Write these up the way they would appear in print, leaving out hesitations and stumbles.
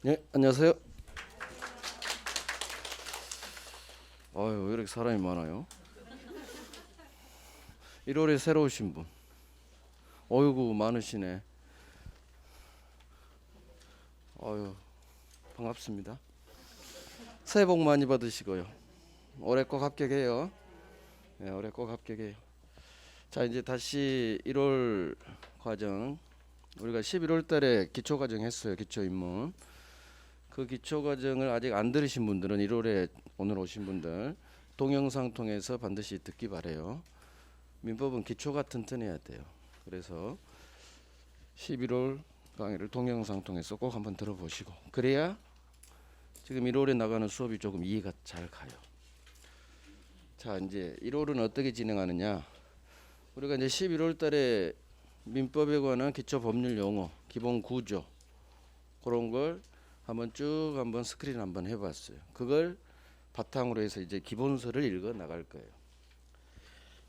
네, 안녕하세요. 아유, 왜 이렇게 사람이 많아요? 1월에 새로 오신 분. 어이구, 많으시네. 아유, 반갑습니다. 새해 복 많이 받으시고요. 올해 꼭 합격해요. 네, 올해 꼭 합격해요. 자, 이제 다시 1월 과정. 우리가 11월 달에 기초 과정 했어요. 기초 입문. 그 기초 과정을 아직 안 들으신 분들은 1월에 오늘 오신 분들 동영상 통해서 반드시 듣기 바래요. 민법은 기초가 튼튼해야 돼요. 그래서 11월 강의를 동영상 통해서 꼭 한번 들어보시고 그래야 지금 1월에 나가는 수업이 조금 이해가 잘 가요. 자, 이제 1월은 어떻게 진행하느냐? 우리가 이제 11월 달에 민법에 관한 기초 법률 용어, 기본 구조 그런 걸 한번 스크린 한번 해봤어요. 그걸 바탕으로 해서 이제 기본서를 읽어 나갈 거예요.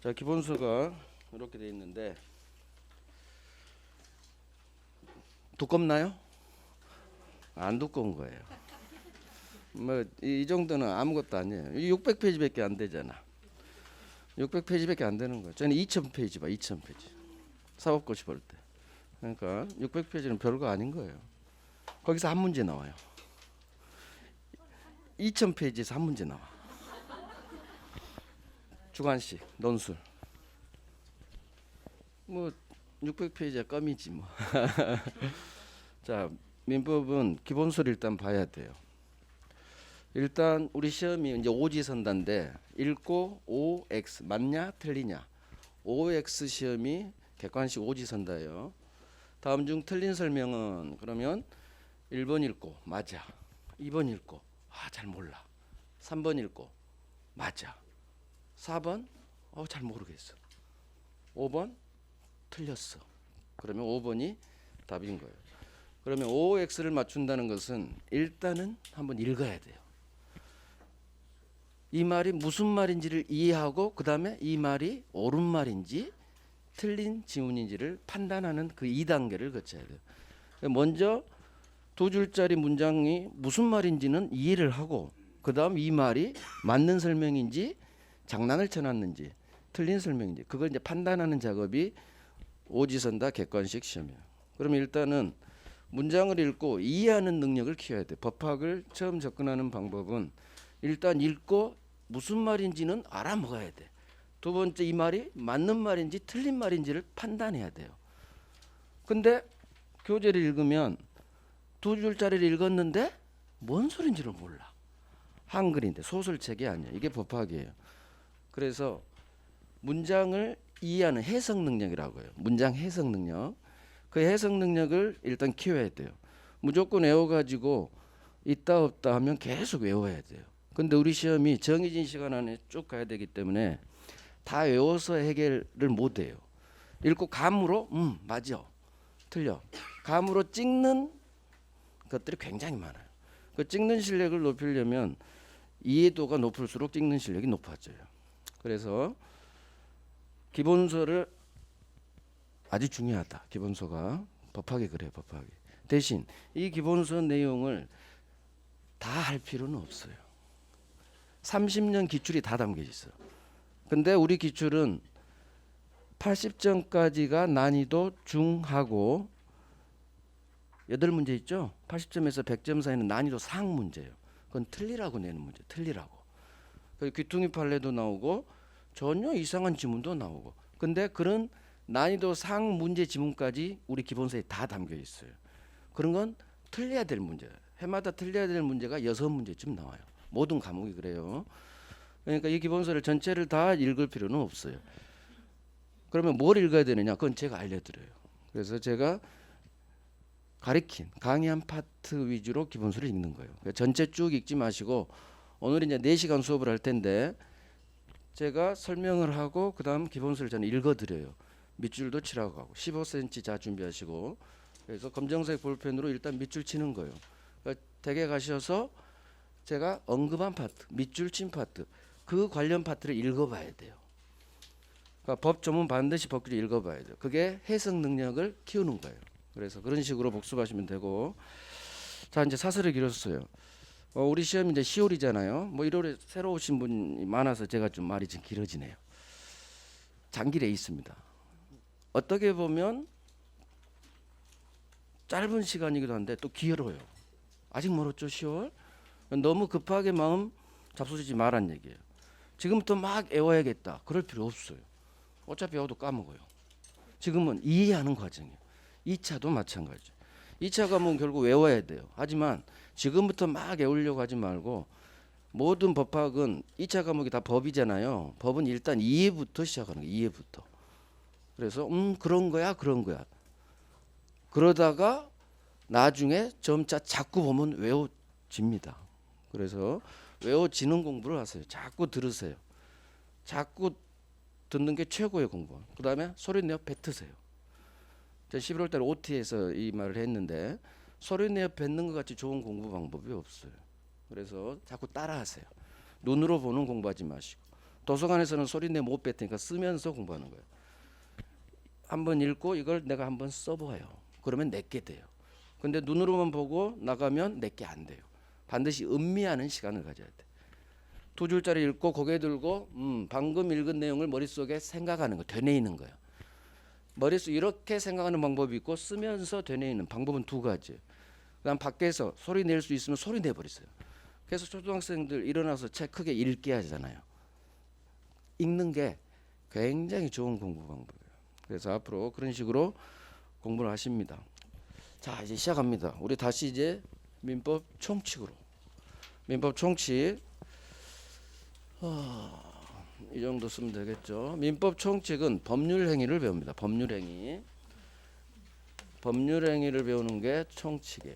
자, 기본서가 이렇게 되어 있는데 두껍나요? 안 두꺼운 거예요. 뭐 이 정도는 아무것도 아니에요. 600페이지밖에 안 되잖아. 600페이지밖에 안 되는 거예요. 저는 2000페이지 봐, 2000페이지. 사법고시 볼 때. 그러니까 600페이지는 별거 아닌 거예요. 거기서 한 문제 나와요. 2000페이지에서 한 문제 나와. 주관식, 논술. 뭐 600페이지야 껌이지 뭐. 자, 민법은 기본서를 일단 봐야 돼요. 일단 우리 시험이 이제 오지선다인데 읽고 OX 맞냐 틀리냐. OX 시험이 객관식 오지선다예요. 다음 중 틀린 설명은 그러면 1번 읽고 맞아. 2번 읽고 잘 몰라. 3번 읽고 맞아. 4번 잘 모르겠어. 5번 틀렸어. 그러면 5번이 답인 거예요. 그러면 OX를 맞춘다는 것은 일단은 한번 읽어야 돼요. 이 말이 무슨 말인지를 이해하고 그 다음에 이 말이 옳은 말인지 틀린 지문인지를 판단하는 그 2단계를 거쳐야 돼요. 먼저 두 줄짜리 문장이 무슨 말인지는 이해를 하고 그 다음 이 말이 맞는 설명인지 장난을 쳐놨는지 틀린 설명인지 그걸 이제 판단하는 작업이 오지선다 객관식 시험이에요. 그러면 일단은 문장을 읽고 이해하는 능력을 키워야 돼. 법학을 처음 접근하는 방법은 일단 읽고 무슨 말인지는 알아먹어야 돼. 두 번째 이 말이 맞는 말인지 틀린 말인지를 판단해야 돼요. 근데 교재를 읽으면 두 줄짜리를 읽었는데 뭔 소린지를 몰라. 한글인데 소설책이 아니에요. 이게 법학이에요. 그래서 문장을 이해하는 해석 능력이라고 해요. 문장 해석 능력. 그 해석 능력을 일단 키워야 돼요. 무조건 외워가지고 있다 없다 하면 계속 외워야 돼요. 근데 우리 시험이 정해진 시간 안에 쭉 가야 되기 때문에 다 외워서 해결을 못 해요. 읽고 감으로 맞아 틀려 감으로 찍는 것들이 굉장히 많아요. 그 찍는 실력을 높이려면 이해도가 높을수록 찍는 실력이 높아져요. 그래서 기본서를 아주 중요하다. 기본서가 법학이 그래요. 법학이. 대신 이 기본서 내용을 다 할 필요는 없어요. 30년 기출이 다 담겨 있어요. 근데 우리 기출은 80점까지가 난이도 중하고 8문제 있죠. 80점에서 100점 사이는 난이도 상 문제예요. 그건 틀리라고 내는 문제. 틀리라고. 귀퉁이 판례도 나오고 전혀 이상한 지문도 나오고. 근데 그런 난이도 상 문제 지문까지 우리 기본서에 다 담겨 있어요. 그런 건 틀려야 될 문제예요. 해마다 틀려야 될 문제가 6문제쯤 나와요. 모든 과목이 그래요. 그러니까 이 기본서를 전체를 다 읽을 필요는 없어요. 그러면 뭘 읽어야 되느냐? 그건 제가 알려드려요. 그래서 제가 가리킨 강의한 파트 위주로 기본서를 읽는 거예요. 그러니까 전체 쭉 읽지 마시고 오늘 이제 4시간 수업을 할 텐데 제가 설명을 하고 그 다음 기본서를 저는 읽어드려요. 밑줄도 칠하고 가고 15cm 자 준비하시고 그래서 검정색 볼펜으로 일단 밑줄 치는 거예요. 그러니까 댁에 가셔서 제가 언급한 파트, 밑줄 친 파트 그 관련 파트를 읽어봐야 돼요. 그러니까 법 조문 반드시 법규를 읽어봐야 돼요. 그게 해석 능력을 키우는 거예요. 그래서 그런 식으로 복습하시면 되고 자, 이제 사설을 길었어요. 우리 시험이 이제 10월이잖아요. 뭐 1월에 새로 오신 분이 많아서 제가 좀 말이 좀 길어지네요. 장길에 있습니다. 어떻게 보면 짧은 시간이기도 한데 또 길어요. 아직 멀었죠, 10월. 너무 급하게 마음 잡수지 말란 얘기예요. 지금부터 막 외워야겠다. 그럴 필요 없어요. 어차피 외워도 까먹어요. 지금은 이해하는 과정이에요. 2차도 마찬가지죠. 2차 과목은 결국 외워야 돼요. 하지만 지금부터 막 외우려고 하지 말고 모든 법학은 2차 과목이 다 법이잖아요. 법은 일단 이해부터 시작하는 거예요. 이해부터. 그래서 그런 거야 그런 거야. 그러다가 나중에 점차 자꾸 보면 외워집니다. 그래서 외워지는 공부를 하세요. 자꾸 들으세요. 자꾸 듣는 게 최고의 공부. 그 다음에 소리 내어 뱉으세요. 11월 달에 OT에서 이 말을 했는데 소리 내어 뱉는 것 같이 좋은 공부 방법이 없어요. 그래서 자꾸 따라하세요. 눈으로 보는 공부하지 마시고. 도서관에서는 소리 내어 못 뱉으니까 쓰면서 공부하는 거예요. 한번 읽고 이걸 내가 한번 써봐요. 그러면 내게 돼요. 근데 눈으로만 보고 나가면 내게 안 돼요. 반드시 음미하는 시간을 가져야 돼. 2줄짜리 읽고 고개 들고 방금 읽은 내용을 머릿속에 생각하는 거, 되뇌이는 거예요. 머릿속 이렇게 생각하는 방법이 있고 쓰면서 되뇌이는 방법은 두 가지. 그다음 밖에서 소리 낼 수 있으면 소리 내버리세요. 그래서 초등학생들 일어나서 책 크게 읽게 하잖아요. 읽는 게 굉장히 좋은 공부 방법이에요. 그래서 앞으로 그런 식으로 공부를 하십니다. 자, 이제 시작합니다. 우리 다시 이제 민법 총칙으로. 민법 총칙. 이 정도 쓰면 되겠죠. 민법 총칙은 법률 행위를 배웁니다. 법률 행위. 법률 행위를 배우는 게 총칙이에요.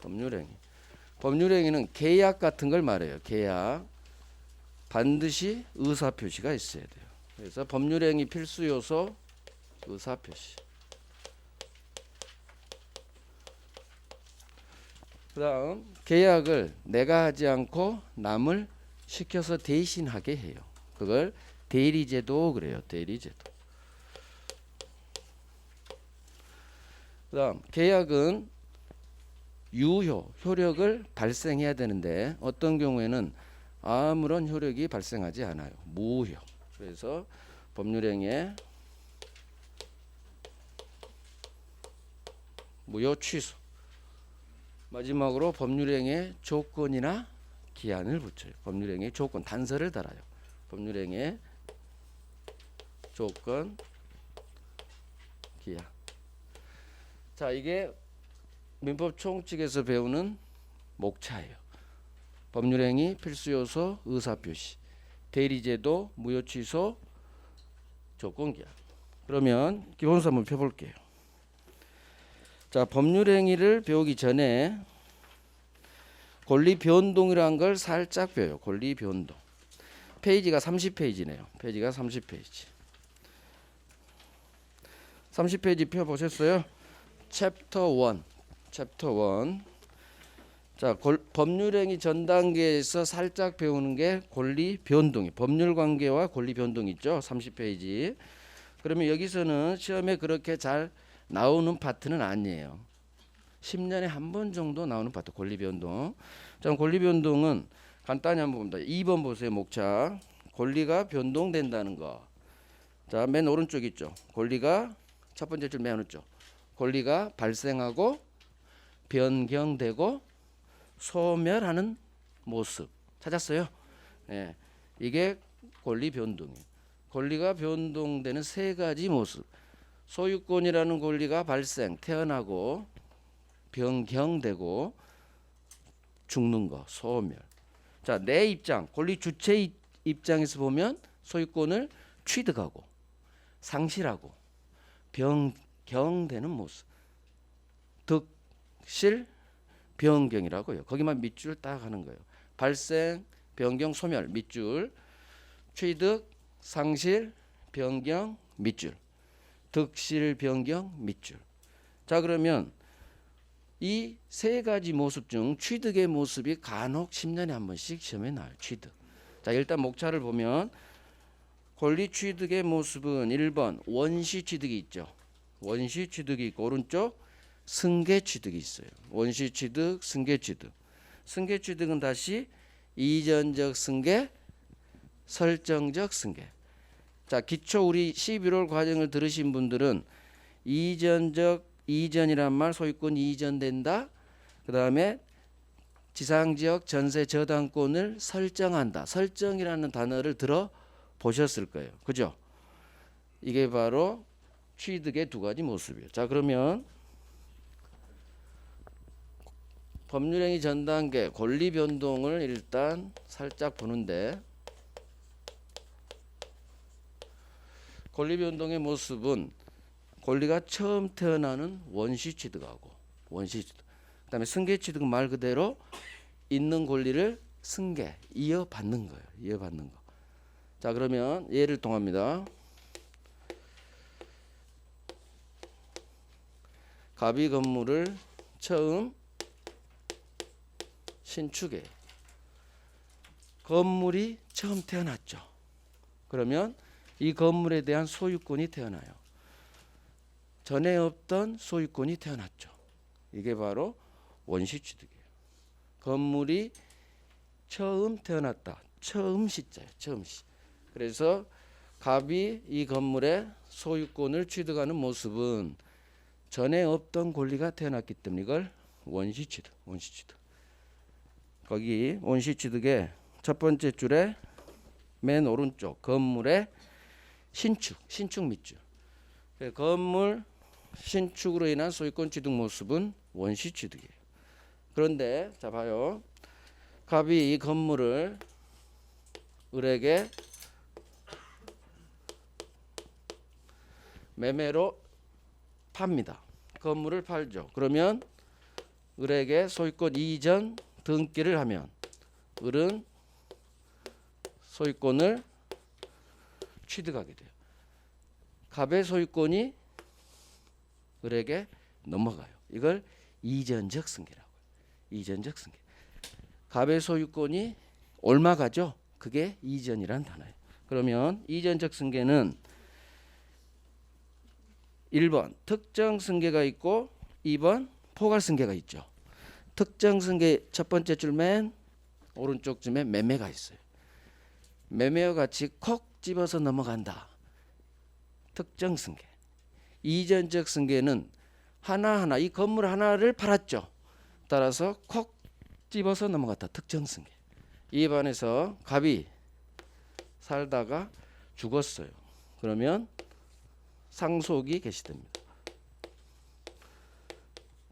법률 행위. 법률 행위는 계약 같은 걸 말해요. 계약. 반드시 의사 표시가 있어야 돼요. 그래서 법률 행위 필수 요소 의사 표시. 그다음 계약을 내가 하지 않고 남을 시켜서 대신하게 해요. 그걸 대리제도 그래요. 대리제도. 그다음 계약은 유효, 효력을 발생해야 되는데 어떤 경우에는 아무런 효력이 발생하지 않아요. 무효. 그래서 법률행위에 무효 취소. 마지막으로 법률행위의 조건이나 기한을 붙여요. 법률행위의 조건, 단서를 달아요. 법률행위의 조건, 기한. 자, 이게 민법 총칙에서 배우는 목차예요. 법률행위, 필수요소, 의사표시, 대리제도, 무효취소, 조건기한. 그러면 기본서 한번 펴볼게요. 자, 법률행위를 배우기 전에 권리변동이라는 걸 살짝 배워요. 권리변동. 페이지가 30페이지네요. 페이지가 30페이지. 30페이지 펴보셨어요? 챕터 1. 챕터 1. 자, 법률행위 전 단계에서 살짝 배우는 게 권리 변동이. 법률 관계와 권리 변동 있죠. 30페이지. 그러면 여기서는 시험에 그렇게 잘 나오는 파트는 아니에요. 10년에 한 번 정도 나오는 파트 권리 변동. 자, 권리 변동은 간단히 한번 봅니다. 2번 보세요. 목차. 권리가 변동된다는 거. 자, 맨 오른쪽 있죠. 권리가 첫 번째 줄 맨 오른쪽. 권리가 발생하고 변경되고 소멸하는 모습 찾았어요? 네, 이게 권리 변동이에요. 권리가 변동되는 세 가지 모습. 소유권이라는 권리가 발생, 태어나고 변경되고 죽는 거, 소멸. 자, 내 입장, 권리 주체 입장에서 보면 소유권을 취득하고 상실하고 변경되는 모습. 득실 변경이라고요. 거기만 밑줄 딱 하는 거예요. 발생, 변경, 소멸 밑줄. 취득, 상실, 변경 밑줄. 득실, 변경 밑줄. 자, 그러면 이 세 가지 모습 중 취득의 모습이 간혹 10년에 한 번씩 시험에 나와요. 취득. 자, 일단 목차를 보면 권리 취득의 모습은 1번 원시 취득이 있죠. 원시 취득이 있고 오른쪽 승계 취득이 있어요. 원시 취득, 승계 취득. 승계 취득은 다시 이전적 승계, 설정적 승계. 자, 기초 우리 11월 과정을 들으신 분들은 이전이란 말 소유권 이전된다. 그다음에 지상지역 전세 저당권을 설정한다. 설정이라는 단어를 들어 보셨을 거예요. 그죠? 이게 바로 취득의 두 가지 모습이에요. 자, 그러면 법률행위 전 단계 권리 변동을 일단 살짝 보는데, 권리 변동의 모습은 권리가 처음 태어나는 원시 취득하고 원시 취득. 그다음에 승계 취득은 말 그대로 있는 권리를 승계 이어받는 거예요. 이어받는 거. 자, 그러면 예를 통합니다. 갑이 건물을 처음 신축해. 건물이 처음 태어났죠. 그러면 이 건물에 대한 소유권이 태어나요. 전에 없던 소유권이 태어났죠. 이게 바로 원시 취득이에요. 건물이 처음 태어났다. 처음 시자예요. 처음 시. 그래서 갑이 이 건물의 소유권을 취득하는 모습은 전에 없던 권리가 태어났기 때문에 이걸 원시 취득. 원시 취득. 거기 원시 취득의 첫 번째 줄에 맨 오른쪽 건물의 신축 밑줄. 건물 신축으로 인한 소유권 취득 모습은 원시 취득이에요. 그런데 자 봐요. 갑이 이 건물을 을에게 매매로 팝니다. 건물을 팔죠. 그러면 을에게 소유권 이전 등기를 하면 을은 소유권을 취득하게 돼요. 갑의 소유권이 을에게 넘어가요. 이걸 이전적 승계라고 해요. 이전적 승계. 갑의 소유권이 옮아가죠. 그게 이전이란 단어예요. 그러면 이전적 승계는 1번 특정 승계가 있고 2번 포괄 승계가 있죠. 특정 승계 첫 번째 줄 맨 오른쪽쯤에 매매가 있어요. 매매와 같이 콕 집어서 넘어간다. 특정 승계. 이전적 승계는 하나하나 이 건물 하나를 팔았죠. 따라서 콕 집어서 넘어갔다. 특정 승계. 이에 반해서 갑이 살다가 죽었어요. 그러면 상속이 개시됩니다.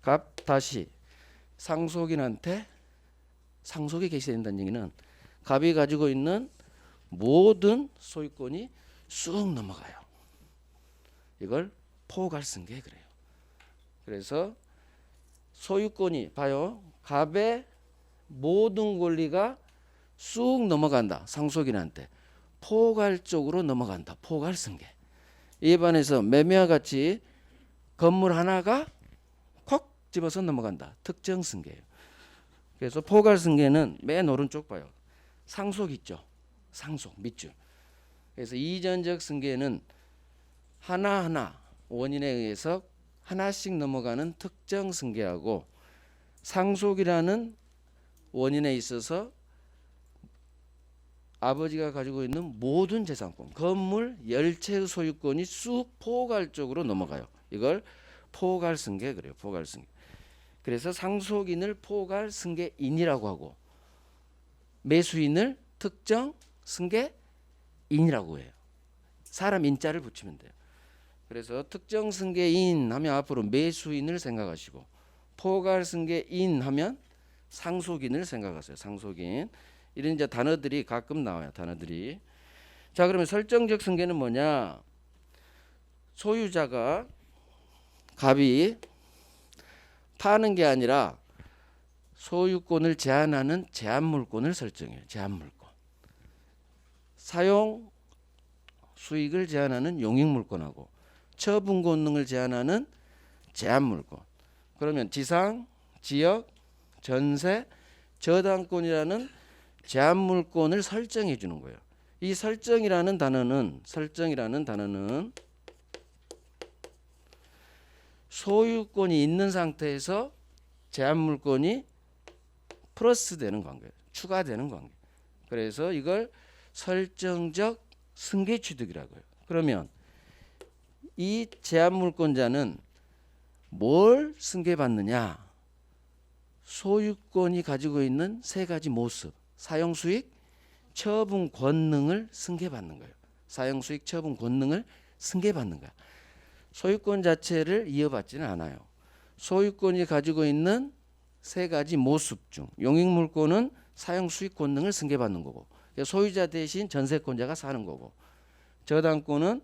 갑 다시 상속인한테 상속이 개시된다는 얘기는 갑이 가지고 있는 모든 소유권이 쑥 넘어가요. 이걸 포괄승계 그래요. 그래서 소유권이 봐요. 갑의 모든 권리가 쑥 넘어간다. 상속인한테 포괄적으로 넘어간다. 포괄승계. 이에 반해서 매매와 같이 건물 하나가 콕 집어서 넘어간다. 특정승계예요. 그래서 포괄승계는 맨 오른쪽 봐요. 상속 있죠. 상속 밑줄. 그래서 이전적 승계는 하나하나 원인에 의해서 하나씩 넘어가는 특정 승계하고 상속이라는 원인에 있어서 아버지가 가지고 있는 모든 재산권, 건물 열채의 소유권이 쑥 포괄적으로 넘어가요. 이걸 포괄승계 그래요. 포괄승계. 그래서 상속인을 포괄승계인이라고 하고 매수인을 특정 승계인이라고 해요. 사람 인자를 붙이면 돼요. 그래서 특정 승계인 하면 앞으로 매수인을 생각하시고 포괄승계인 하면 상속인을 생각하세요. 상속인. 이런 이제 단어들이 가끔 나와요. 단어들이. 자, 그러면 설정적 승계는 뭐냐? 소유자가 갑이 파는 게 아니라 소유권을 제한하는 제한물권을 설정해요. 제한물권. 사용 수익을 제한하는 용익물권하고 처분 권능을 제한하는 제한물권. 그러면 지상, 지역, 전세, 저당권이라는 제한물권을 설정해 주는 거예요. 이 설정이라는 단어는 소유권이 있는 상태에서 제한 물권이 플러스 되는 관계예요. 추가되는 관계. 그래서 이걸 설정적 승계 취득이라고 해요. 그러면 이 제한 물권자는 뭘 승계받느냐? 소유권이 가지고 있는 세 가지 모습, 사용 수익, 처분 권능을 승계받는 거예요. 사용 수익, 처분 권능을 승계받는 거야. 소유권 자체를 이어받지는 않아요. 소유권이 가지고 있는 세 가지 모습 중 용익물권은 사용 수익 권능을 승계받는 거고, 소유자 대신 전세권자가 사는 거고, 저당권은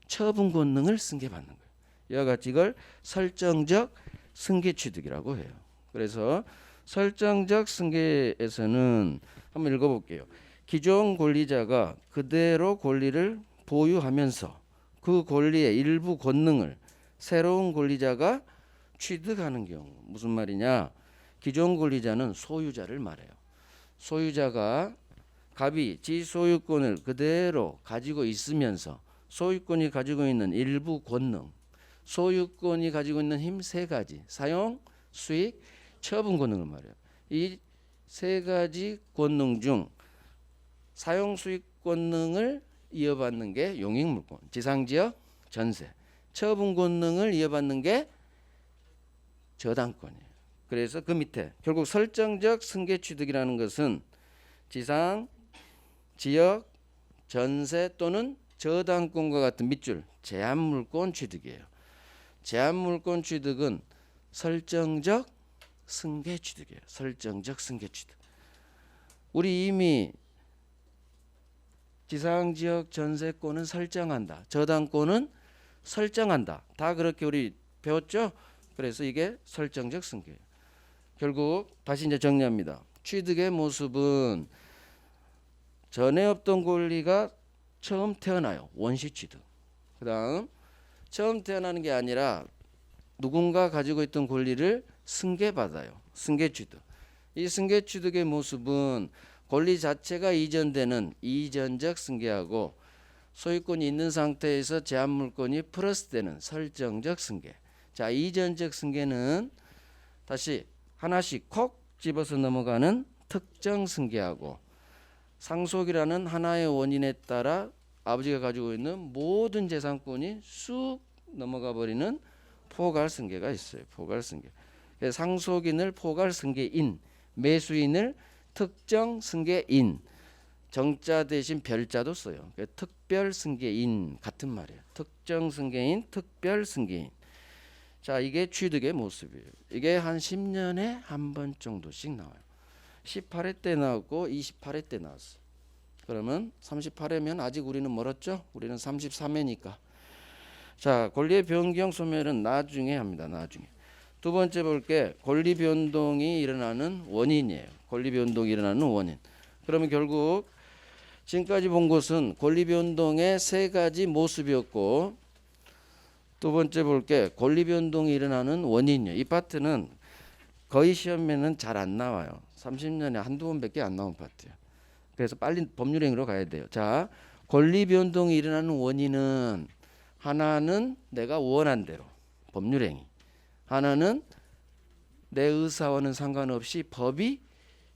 처분 권능을 승계받는 거예요. 이와 같이 이걸 설정적 승계 취득이라고 해요. 그래서 설정적 승계에서는 한번 읽어볼게요. 기존 권리자가 그대로 권리를 보유하면서 그 권리의 일부 권능을 새로운 권리자가 취득하는 경우. 무슨 말이냐? 기존 권리자는 소유자를 말해요. 소유자가 갑이 지 소유권을 그대로 가지고 있으면서 소유권이 가지고 있는 일부 권능, 소유권이 가지고 있는 힘 세 가지, 사용, 수익, 처분 권능을 말해요. 이 세 가지 권능 중 사용 수익 권능을 이어받는 게 용익물권, 지상지역, 전세. 처분 권능을 이어받는 게 저당권이에요. 그래서 그 밑에 결국 설정적 승계 취득이라는 것은 지상, 지역, 전세 또는 저당권과 같은 밑줄 제한물권 취득이에요. 제한물권 취득은 설정적 승계 취득이에요. 설정적 승계 취득. 우리 이미 지상지역 전세권은 설정한다. 저당권은 설정한다. 다 그렇게 우리 배웠죠? 그래서 이게 설정적 승계예요. 결국 다시 이제 정리합니다. 취득의 모습은 전에 없던 권리가 처음 태어나요. 원시 취득. 그 다음 처음 태어나는 게 아니라 누군가 가지고 있던 권리를 승계받아요. 승계 취득. 이 승계 취득의 모습은 권리 자체가 이전되는 이전적 승계하고 소유권이 있는 상태에서 제한물권이 플러스되는 설정적 승계. 자, 이전적 승계는 다시 하나씩 콕 집어서 넘어가는 특정 승계하고 상속이라는 하나의 원인에 따라 아버지가 가지고 있는 모든 재산권이 쑥 넘어가 버리는 포괄 승계가 있어요. 포괄 승계. 상속인을 포괄 승계인, 매수인을 특정 승계인, 정자 대신 별자도 써요. 특별 승계인 같은 말이에요. 특정 승계인, 특별 승계인. 자, 이게 취득의 모습이에요. 이게 한 10년에 한 번 정도씩 나와요. 18회 때 나왔고 28회 때 나왔어요. 그러면 38회면 아직 우리는 멀었죠? 우리는 33회니까. 자, 권리의 변경 소멸은 나중에 합니다. 나중에. 두 번째 볼게 권리 변동이 일어나는 원인이에요. 권리 변동이 일어나는 원인. 그러면 결국 지금까지 본 것은 권리 변동의 세 가지 모습이었고, 두 번째 볼게 권리 변동이 일어나는 원인이에요. 이 파트는 거의 시험에는 잘 안 나와요. 30년에 한두 번밖에 안 나온 파트예요. 그래서 빨리 법률행위로 가야 돼요. 자, 권리 변동이 일어나는 원인은 하나는 내가 원한 대로 법률행위, 하나는 내 의사와는 상관없이 법이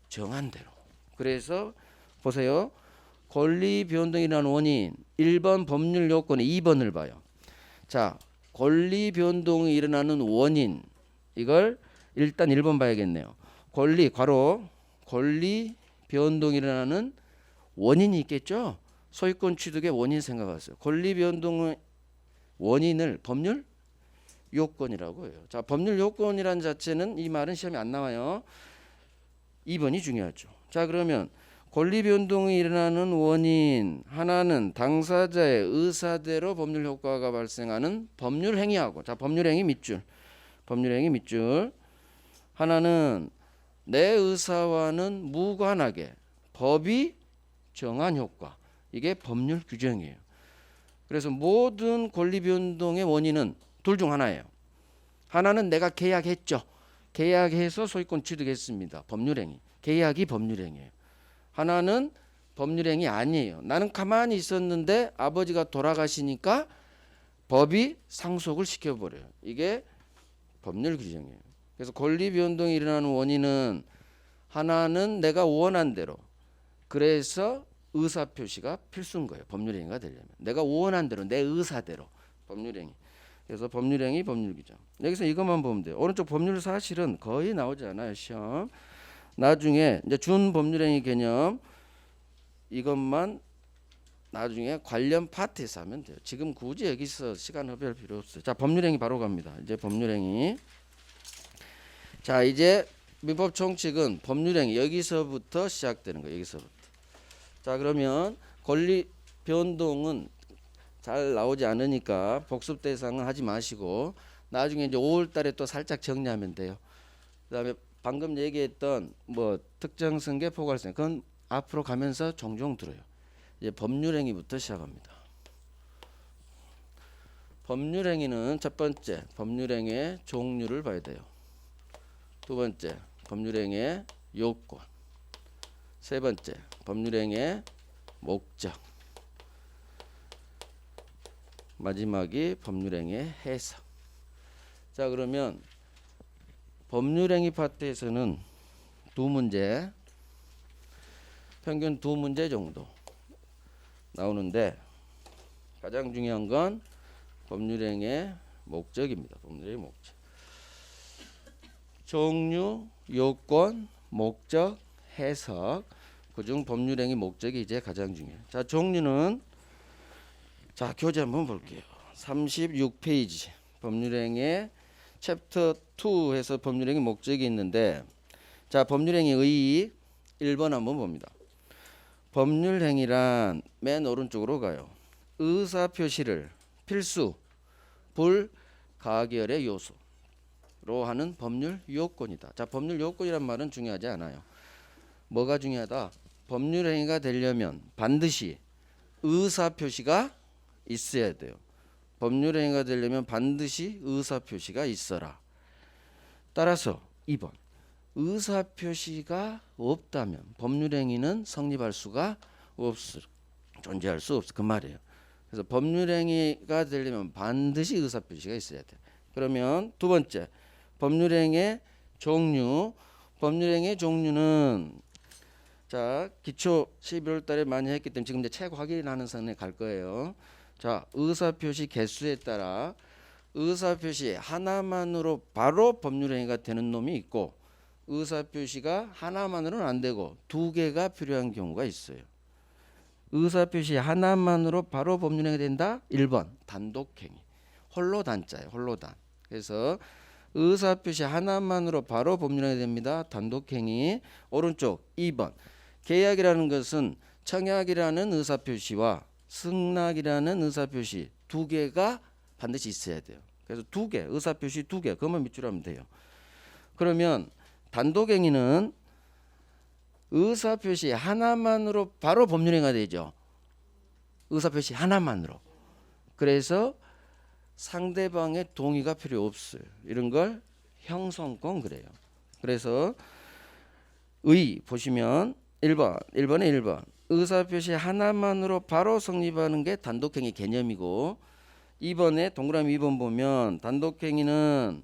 정한 대로. 그래서 보세요. 권리 변동이 일어나는 원인 1번 법률 요건에 2번을 봐요. 자, 권리 변동이 일어나는 원인, 이걸 일단 1번 봐야겠네요. 권리 괄호 권리 변동이 일어나는 원인이 있겠죠. 소유권 취득의 원인 생각하세요. 권리 변동의 원인을 법률 요건이라고 해요. 자, 법률 요건이란 자체는 이 말은 시험에 안 나와요. 2번이 중요하죠. 자, 그러면 권리 변동이 일어나는 원인 하나는 당사자의 의사대로 법률 효과가 발생하는 법률 행위하고, 자, 법률 행위 밑줄, 법률 행위 밑줄. 하나는 내 의사와는 무관하게 법이 정한 효과, 이게 법률 규정이에요. 그래서 모든 권리 변동의 원인은 둘 중 하나예요. 하나는 내가 계약했죠. 계약해서 소유권 취득했습니다. 법률행위. 계약이 법률행위예요. 하나는 법률행위 아니에요. 나는 가만히 있었는데 아버지가 돌아가시니까 법이 상속을 시켜버려요. 이게 법률 규정이에요. 그래서 권리 변동이 일어나는 원인은 하나는 내가 원한 대로 그래서 의사 표시가 필수인 거예요. 법률행위가 되려면 내가 원한 대로 내 의사대로 법률행위. 그래서 법률행위 법률 규정. 여기서 이것만 보면 돼요. 오른쪽 법률 사실은 거의 나오지 않아요. 시험. 나중에 이제 준 법률행위 개념 이것만 나중에 관련 파트에서 하면 돼요. 지금 굳이 여기서 시간 허비할 필요 없어요. 자, 법률행위 바로 갑니다. 이제 법률행위. 자, 이제 민법 총칙은 법률행위 여기서부터 시작되는 거예요. 여기서부터. 자, 그러면 권리 변동은 잘 나오지 않으니까 복습 대상은 하지 마시고 나중에 이제 5월 달에 또 살짝 정리하면 돼요. 그다음에 방금 얘기했던 뭐 특정 승계 포괄성 그건 앞으로 가면서 종종 들어요. 이제 법률행위부터 시작합니다. 법률행위는 첫 번째 법률행위의 종류를 봐야 돼요. 두 번째 법률행위의 요건. 세 번째 법률행위의 목적. 마지막이 법률행위의 해석. 자, 그러면 법률행위 파트에서는 두 문제, 평균 두 문제 정도 나오는데 가장 중요한 건 법률행위의 목적입니다. 법률행위 목적. 종류, 요건, 목적, 해석. 그중 법률행위 목적이 이제 가장 중요해요. 자, 종류는 자, 교재 한번 볼게요. 36페이지 법률행위 챕터 2에서 법률행위 목적이 있는데 자, 법률행위 의의 1번 한번 봅니다. 법률행위란 맨 오른쪽으로 가요. 의사표시를 필수 불가결의 요소로 하는 법률 요건이다. 자, 법률 요건이란 말은 중요하지 않아요. 뭐가 중요하다? 법률행위가 되려면 반드시 의사표시가 있어야 돼요. 법률행위가 되려면 반드시 의사표시가 있어라. 따라서 2번 의사표시가 없다면 법률행위는 성립할 수가 존재할 수 없어. 그 말이에요. 그래서 법률행위가 되려면 반드시 의사표시가 있어야 돼. 그러면 두 번째 법률행위의 종류. 법률행위의 종류는 자, 기초 11월 달에 많이 했기 때문에 지금 이제 책 확인하는 선에 갈 거예요. 자, 의사표시 개수에 따라 의사표시 하나만으로 바로 법률행위가 되는 놈이 있고 의사표시가 하나만으로는 안 되고 두 개가 필요한 경우가 있어요. 의사표시 하나만으로 바로 법률행위가 된다. 1번 단독행위. 홀로 단자예요. 홀로 단. 그래서 의사표시 하나만으로 바로 법률행위가 됩니다. 단독행위. 오른쪽 2번 계약이라는 것은 청약이라는 의사표시와 승낙이라는 의사표시 두 개가 반드시 있어야 돼요. 그래서 두 개, 의사표시 두 개, 그것만 밑줄 하면 돼요. 그러면 단독행위는 의사표시 하나만으로 바로 법률행위가 되죠. 의사표시 하나만으로. 그래서 상대방의 동의가 필요 없어요. 이런 걸 형성권 그래요. 그래서 보시면 1번에 1번 의사표시 하나만으로 바로 성립하는 게 단독행위 개념이고 2번에 동그라미 2번 보면 단독행위는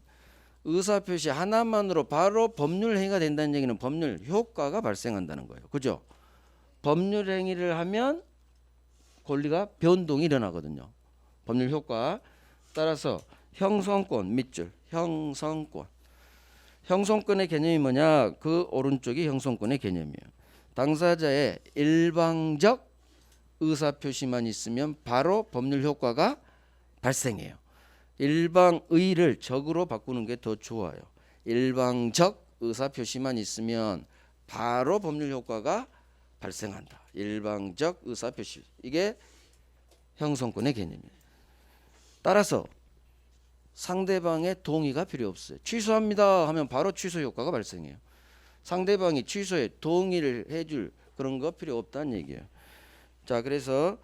의사표시 하나만으로 바로 법률행위가 된다는 얘기는 법률 효과가 발생한다는 거예요. 그죠? 법률행위를 하면 권리가 변동이 일어나거든요. 법률 효과. 따라서 형성권 밑줄 형성권. 형성권의 개념이 뭐냐? 그 오른쪽이 형성권의 개념이에요. 당사자의 일방적 의사표시만 있으면 바로 법률 효과가 발생해요. 일방의를 적으로 바꾸는 게 더 좋아요. 일방적 의사표시만 있으면 바로 법률 효과가 발생한다. 일방적 의사표시. 이게 형성권의 개념이에요. 따라서 상대방의 동의가 필요 없어요. 취소합니다 하면 바로 취소 효과가 발생해요. 상대방이 취소에 동의를 해줄 그런 거 필요 없다는 얘기예요. 자, 그래서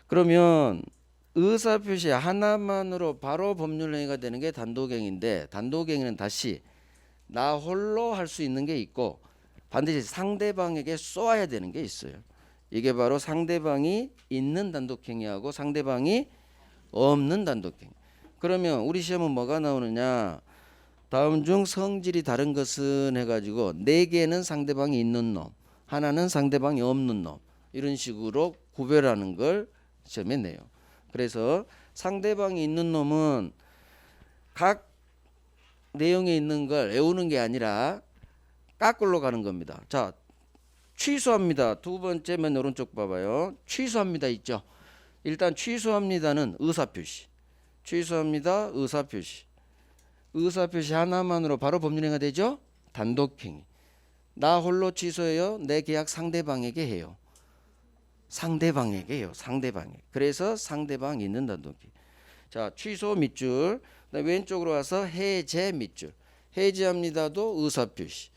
그러면 의사표시 하나만으로 바로 법률행위가 되는 게 단독행위인데 단독행위는 다시 나 홀로 할 수 있는 게 있고 반드시 상대방에게 쏘아야 되는 게 있어요. 이게 바로 상대방이 있는 단독행위하고 상대방이 없는 단독행위. 그러면 우리 시험은 뭐가 나오느냐? 다음 중 성질이 다른 것은 해가지고 4개는 상대방이 있는 놈, 하나는 상대방이 없는 놈, 이런 식으로 구별하는 걸 시험에 내요. 그래서 상대방이 있는 놈은 각 내용에 있는 걸 외우는 게 아니라 까꿀로 가는 겁니다. 자, 취소합니다. 두 번째 맨 오른쪽 봐봐요. 취소합니다 있죠. 일단 취소합니다는 의사표시. 취소합니다 의사표시. 의사표시 하나만으로 바로 법률행위가 되죠. 단독행위. 나 홀로 취소해요. 내 계약 상대방에게 해요. 상대방에게 해요. 상대방에. 그래서 상대방 있는 단독행위. 자, 취소 밑줄. 왼쪽으로 와서 해제 밑줄. 해제합니다도 의사표시.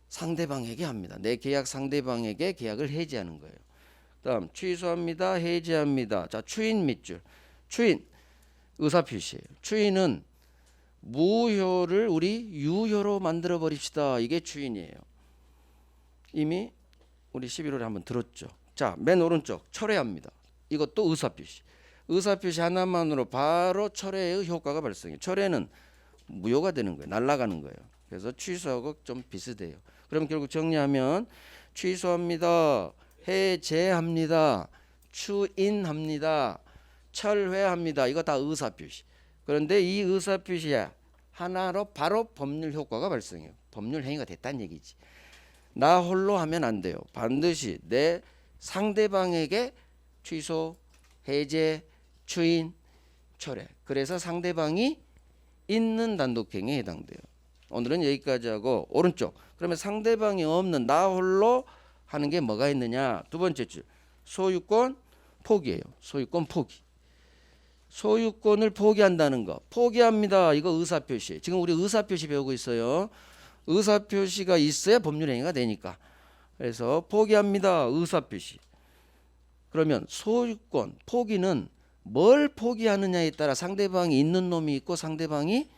상대방에게 합니다. 내 계약 상대방에게 계약을 해제하는 거예요. 다음 취소합니다. 해제합니다. 자, 추인 밑줄. 추인 의사표시예요. 추인은 무효를 우리 유효로 만들어 버립시다. 이게 추인이에요. 이미 우리 11월에 한번 들었죠. 자, 맨 오른쪽 철회합니다. 이것도 의사표시. 의사표시 하나만으로 바로 철회의 효과가 발생해요. 철회는 무효가 되는 거예요. 날아가는 거예요. 그래서 취소하고 좀 비슷해요. 그럼 결국 정리하면 취소합니다. 해제합니다. 추인합니다. 철회합니다. 이거 다 의사표시. 그런데 이 의사표시 하나로 바로 법률 효과가 발생해요. 법률 행위가 됐다는 얘기지. 나 홀로 하면 안 돼요. 반드시 내 상대방에게 취소, 해제, 추인, 철회. 그래서 상대방이 있는 단독행위에 해당돼요. 오늘은 여기까지 하고 오른쪽. 그러면 상대방이 없는 나 홀로 하는 게 뭐가 있느냐. 두 번째 줄. 소유권 포기예요. 소유권 포기. 소유권을 포기한다는 거. 포기합니다. 이거 의사표시. 지금 우리 의사표시 배우고 있어요. 의사표시가 있어야 법률행위가 되니까. 그래서 포기합니다. 의사표시. 그러면 소유권 포기는 뭘 포기하느냐에 따라 상대방이 있는 놈이 있고 상대방이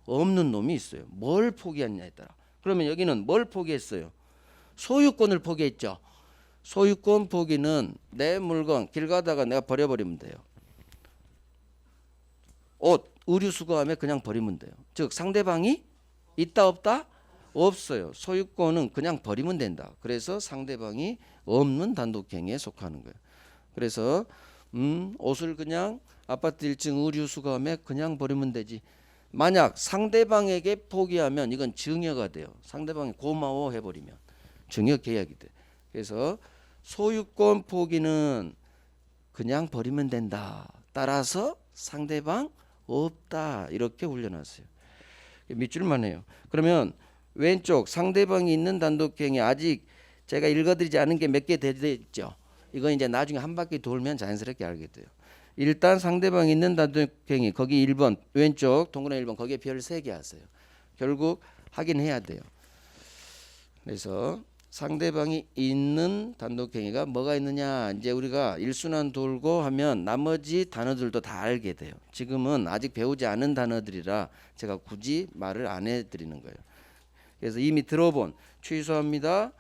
없는 놈이 있어요. 뭘 포기하느냐에 따라. 그러면 여기는 뭘 포기했어요? 소유권을 포기했죠. 소유권 포기는 내 물건 길 가다가 내가 버려버리면 돼요. 옷, 의류 수거함에 그냥 버리면 돼요. 즉 상대방이 있다 없다? 없어요. 소유권은 그냥 버리면 된다. 그래서 상대방이 없는 단독행위에 속하는 거예요. 그래서 옷을 그냥 아파트 1층 의류 수거함에 그냥 버리면 되지. 만약 상대방에게 포기하면 이건 증여가 돼요. 상대방이 고마워 해버리면 증여 계약이 돼. 그래서 소유권 포기는 그냥 버리면 된다. 따라서 상대방 없다. 이렇게 훈련하세요. 밑줄만 해요. 그러면 왼쪽 상대방이 있는 단독행위 아직 제가 읽어드리지 않은 게 몇 개 되죠. 이건 이제 나중에 한 바퀴 돌면 자연스럽게 알게 돼요. 일단 상대방이 있는 단독행위 거기 1번 왼쪽 동그라미 1번 거기에 별 3개 하세요. 결국 확인해야 돼요. 그래서 상대방이 있는 단독행위가 뭐가 있느냐 이제 우리가 일순환 돌고 하면 나머지 단어들도 다 알게 돼요. 지금은 아직 배우지 않은 단어들이라 제가 굳이 말을 안 해드리는 거예요. 그래서 이미 들어본 취소합니다.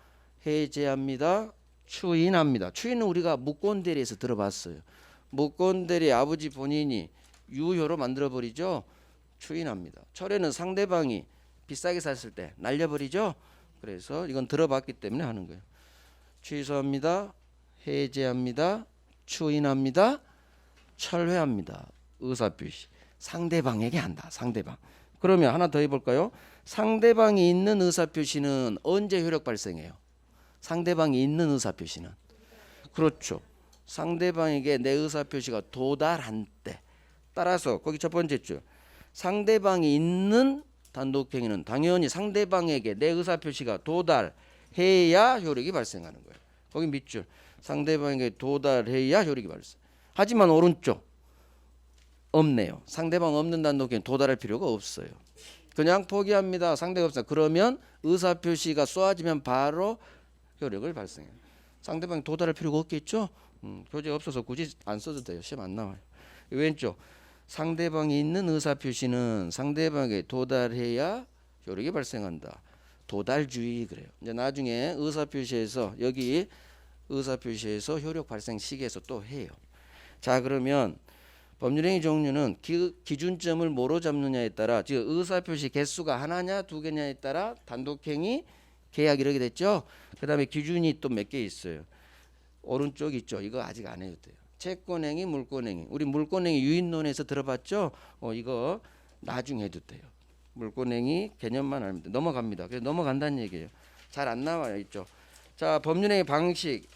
해제합니다. 추인합니다. 추인은 우리가 무권대리에서 들어봤어요. 무권대리 아버지 본인이 유효로 만들어버리죠. 추인합니다. 철회는 상대방이 비싸게 샀을 때 날려버리죠. 그래서 이건 들어봤기 때문에 하는 거예요. 취소합니다. 해제합니다. 추인합니다. 철회합니다. 의사표시. 상대방에게 한다. 상대방. 그러면 하나 더 해볼까요? 상대방이 있는 의사표시는 언제 효력 발생해요? 상대방이 있는 의사표시는. 그렇죠. 상대방에게 내 의사표시가 도달한 때. 따라서 거기 첫 번째 줄. 상대방이 있는 단독행위는 당연히 상대방에게 내 의사표시가 도달해야 효력이 발생하는 거예요. 거기 밑줄. 상대방에게 도달해야 효력이 발생. 하지만 오른쪽 없네요. 상대방 없는 단독행위 도달할 필요가 없어요. 그냥 포기합니다. 상대가 없어요. 그러면 의사표시가 쏘아지면 바로 효력을 발생해요. 상대방이 도달할 필요가 없겠죠. 교재 없어서 굳이 안 써도 돼요. 시험 안 나와요. 왼쪽 상대방이 있는 의사표시는 상대방에게 도달해야 효력이 발생한다. 도달주의 그래요. 이제 나중에 의사표시에서 여기 의사표시에서 효력 발생 시기에서 또 해요. 자 그러면 법률행위 종류는 기준점을 뭐로 잡느냐에 따라, 즉 의사표시 개수가 하나냐 두 개냐에 따라 단독행위, 계약 이렇게 됐죠. 그 다음에 기준이 또 몇 개 있어요. 오른쪽 있죠. 이거 아직 안 해도 돼요. 채권행위, 물권행위. 우리 물권행위 유인론에서 들어봤죠. 이거 나중에 해도 돼요. 물권행위 개념만 알면 돼. 넘어갑니다. 그래서 넘어간다는 얘기예요. 잘 안 나와요. 있죠. 자, 법률행위 방식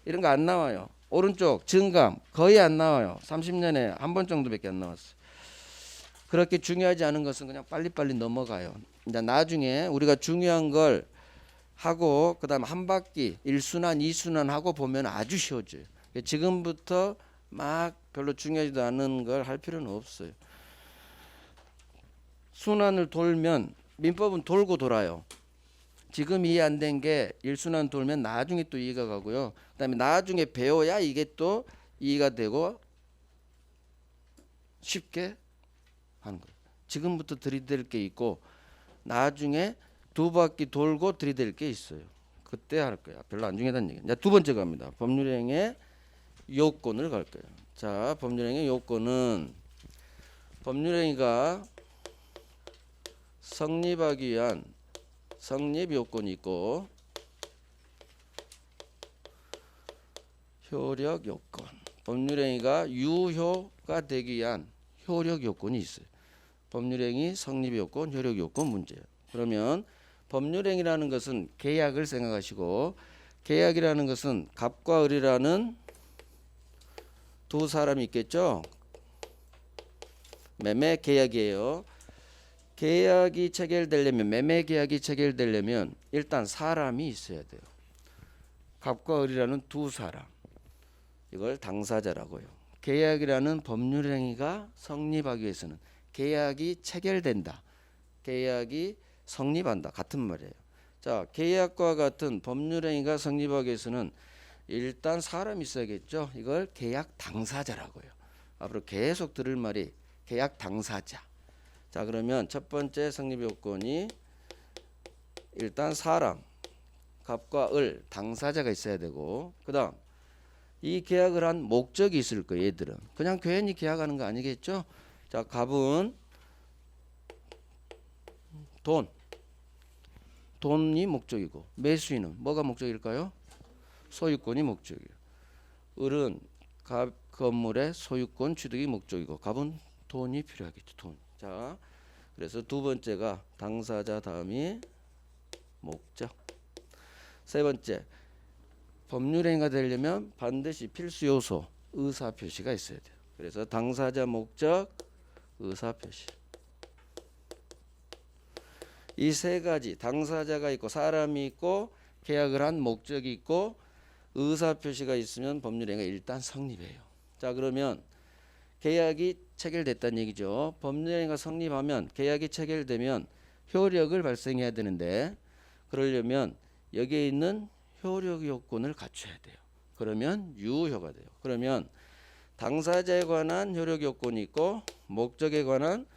이런 거 안 나와요. 오른쪽 증감 거의 안 나와요. 30년에 한 번 정도밖에 안 나왔어요. 그렇게 중요하지 않은 것은 그냥 빨리빨리 넘어가요. 이제 나중에 우리가 중요한 걸 하고 그다음 한 바퀴 1순환 2순환 하고 보면 아주 쉬워져요. 지금부터 막 별로 중요하지도 않은 걸 할 필요는 없어요. 순환을 돌면 민법은 돌고 돌아요. 지금 이해 안 된 게 1순환 돌면 나중에 또 이해가 가고요. 그다음에 나중에 배워야 이게 또 이해가 되고 쉽게 하는 거예요. 지금부터 들이댈 게 있고 나중에 두 바퀴 돌고 들이댈 게 있어요. 그때 할 거야. 별로 안 중요하다는 얘기. 자, 두 번째 갑니다. 법률행위의 요건을 갈 거예요. 자, 법률행위의 요건은 법률행위가 성립하기 위한 성립 요건이 있고 효력 요건. 법률행위가 유효가 되기 위한 효력 요건이 있어요. 법률행위 성립 요건, 효력 요건 문제예요. 그러면 법률행위라는 것은 계약을 생각하시고 계약이라는 것은 갑과 을이라는 두 사람이 있겠죠. 매매 계약이에요. 계약이 체결되려면 매매 계약이 체결되려면 일단 사람이 있어야 돼요. 갑과 을이라는 두 사람. 이걸 당사자라고요. 계약이라는 법률행위가 성립하기 위해서는 계약이 체결된다. 계약이 성립한다. 같은 말이에요. 자, 계약과 같은 법률행위가 성립하기 위해서는 일단 사람이 있어야겠죠. 이걸 계약 당사자라고요. 앞으로 계속 들을 말이 계약 당사자. 자, 그러면 첫 번째 성립 요건이 일단 사람, 갑과 을, 당사자가 있어야 되고 그 다음 이 계약을 한 목적이 있을 거예요. 얘들은 그냥 괜히 계약하는 거 아니겠죠. 자, 갑은 돈이 목적이고 매수인은 뭐가 목적일까요? 소유권이 목적이에요. 을은 건물의 소유권 취득이 목적이고 갑은 돈이 필요하겠죠. 돈. 자, 그래서 두 번째가 당사자 다음이 목적. 세 번째, 법률행위가 되려면 반드시 필수 요소 의사표시가 있어야 돼요. 그래서 당사자, 목적, 의사표시. 이 세 가지 당사자가 있고 사람이 있고 계약을 한 목적이 있고 의사표시가 있으면 법률행위가 일단 성립해요. 자, 그러면 계약이 체결됐다는 얘기죠. 법률행위가 성립하면 계약이 체결되면 효력을 발생해야 되는데 그러려면 여기에 있는 효력 요건을 갖춰야 돼요. 그러면 유효가 돼요. 그러면 당사자에 관한 효력 요건이 있고 목적에 관한